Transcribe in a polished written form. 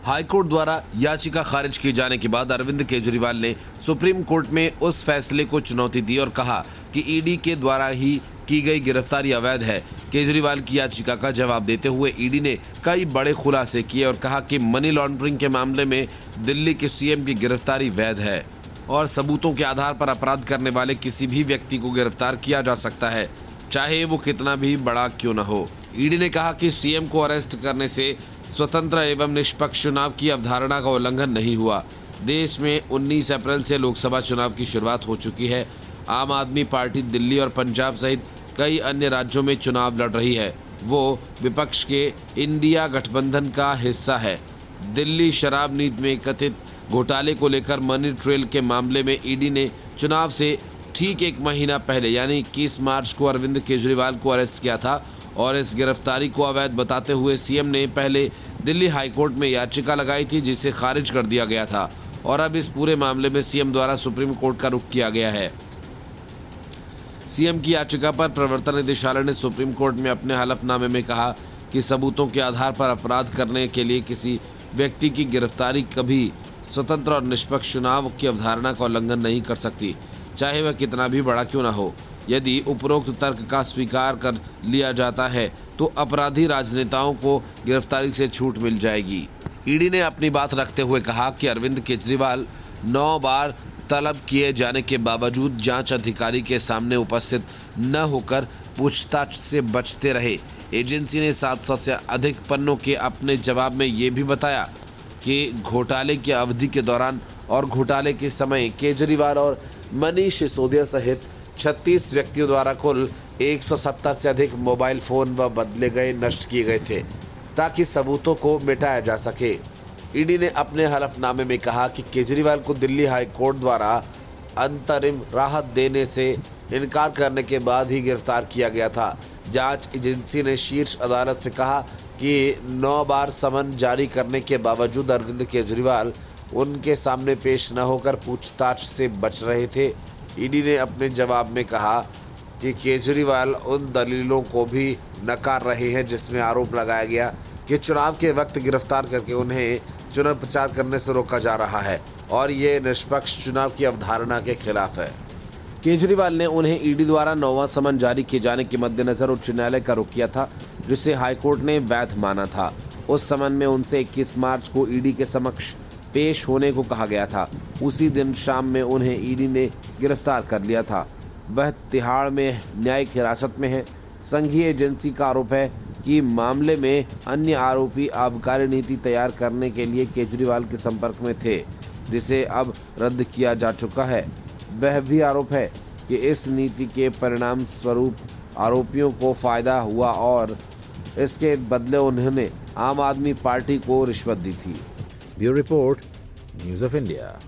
High court द्वारा याचिका खारिज किए जाने के बाद अरविंद केजरीवाल ने सुप्रीम कोर्ट में उस फैसले को चुनौती दी और कहा कि ईडी के द्वारा ही की गई गिरफ्तारी अवैध है। केजरीवाल की याचिका का जवाब देते हुए ईडी ने कई बड़े खुलासे किए और कहा कि मनी लॉन्ड्रिंग के मामले में दिल्ली के सीएम की गिरफ्तारी वैध है और सबूतों के आधार पर अपराध करने वाले किसी भी व्यक्ति को गिरफ्तार किया जा सकता है, चाहे वो कितना भी बड़ा क्यों न हो। ईडी ने कहा कि सीएम को अरेस्ट करने से स्वतंत्र एवं निष्पक्ष चुनाव की अवधारणा का उल्लंघन नहीं हुआ। देश में 19 अप्रैल से लोकसभा चुनाव की शुरुआत हो चुकी है। आम आदमी पार्टी दिल्ली और पंजाब सहित कई अन्य राज्यों में चुनाव लड़ रही है। वो विपक्ष के इंडिया गठबंधन का हिस्सा है। दिल्ली शराब नीति में कथित घोटाले को लेकर मनी ट्रेल के मामले में ईडी ने चुनाव से ठीक एक महीना पहले यानी 21 मार्च को अरविंद केजरीवाल को अरेस्ट किया था और इस गिरफ्तारी को अवैध बताते हुए सीएम ने पहले दिल्ली हाईकोर्ट में याचिका लगाई थी, जिसे खारिज कर दिया गया था और अब इस पूरे मामले में सीएम द्वारा सुप्रीम कोर्ट का रुख किया गया है। सीएम की याचिका पर प्रवर्तन निदेशालय ने सुप्रीम कोर्ट में अपने हलफनामे में कहा कि सबूतों के आधार पर अपराध करने के लिए किसी व्यक्ति की गिरफ्तारी कभी स्वतंत्र और निष्पक्ष चुनाव की अवधारणा का उल्लंघन नहीं कर सकती, चाहे वह कितना भी बड़ा क्यों न हो। यदि उपरोक्त तर्क का स्वीकार कर लिया जाता है तो अपराधी राजनेताओं को गिरफ्तारी से छूट मिल जाएगी। ईडी ने अपनी बात रखते हुए कहा कि अरविंद केजरीवाल 9 बार तलब किए जाने के बावजूद जांच अधिकारी के सामने उपस्थित न होकर पूछताछ से बचते रहे। एजेंसी ने 700 से अधिक पन्नों के अपने जवाब में ये भी बताया कि घोटाले की अवधि के दौरान और घोटाले के समय केजरीवाल और मनीष सिसोदिया सहित 36 व्यक्तियों द्वारा कुल 170 से अधिक मोबाइल फोन व बदले गए नष्ट किए गए थे ताकि सबूतों को मिटाया जा सके। ईडी ने अपने हलफनामे में कहा कि केजरीवाल को दिल्ली हाई कोर्ट द्वारा अंतरिम राहत देने से इनकार करने के बाद ही गिरफ्तार किया गया था। जांच एजेंसी ने शीर्ष अदालत से कहा कि 9 बार समन जारी करने के बावजूद अरविंद केजरीवाल उनके सामने पेश न होकर पूछताछ से बच रहे थे। ईडी ने अपने जवाब में कहा कि केजरीवाल उन दलीलों को भी नकार रहे हैं जिसमें आरोप लगाया गया कि चुनाव के वक्त गिरफ्तार करके उन्हें चुनाव प्रचार करने से रोका जा रहा है और ये निष्पक्ष चुनाव की अवधारणा के खिलाफ है। केजरीवाल ने उन्हें ईडी द्वारा 9वां समन जारी किए जाने के मद्देनजर उच्च न्यायालय का रुख किया था, जिसे हाईकोर्ट ने वैध माना था। उस समन में उनसे 21 मार्च को ईडी के समक्ष पेश होने को कहा गया था। उसी दिन शाम में उन्हें ईडी ने गिरफ्तार कर लिया था। वह तिहाड़ में न्यायिक हिरासत में है। संघीय एजेंसी का आरोप है कि मामले में अन्य आरोपी आबकारी नीति तैयार करने के लिए केजरीवाल के संपर्क में थे, जिसे अब रद्द किया जा चुका है। वह भी आरोप है कि इस नीति के परिणाम स्वरूप आरोपियों को फायदा हुआ और इसके बदले उन्होंने आम आदमी पार्टी को रिश्वत दी थी। Bureau report, news of India.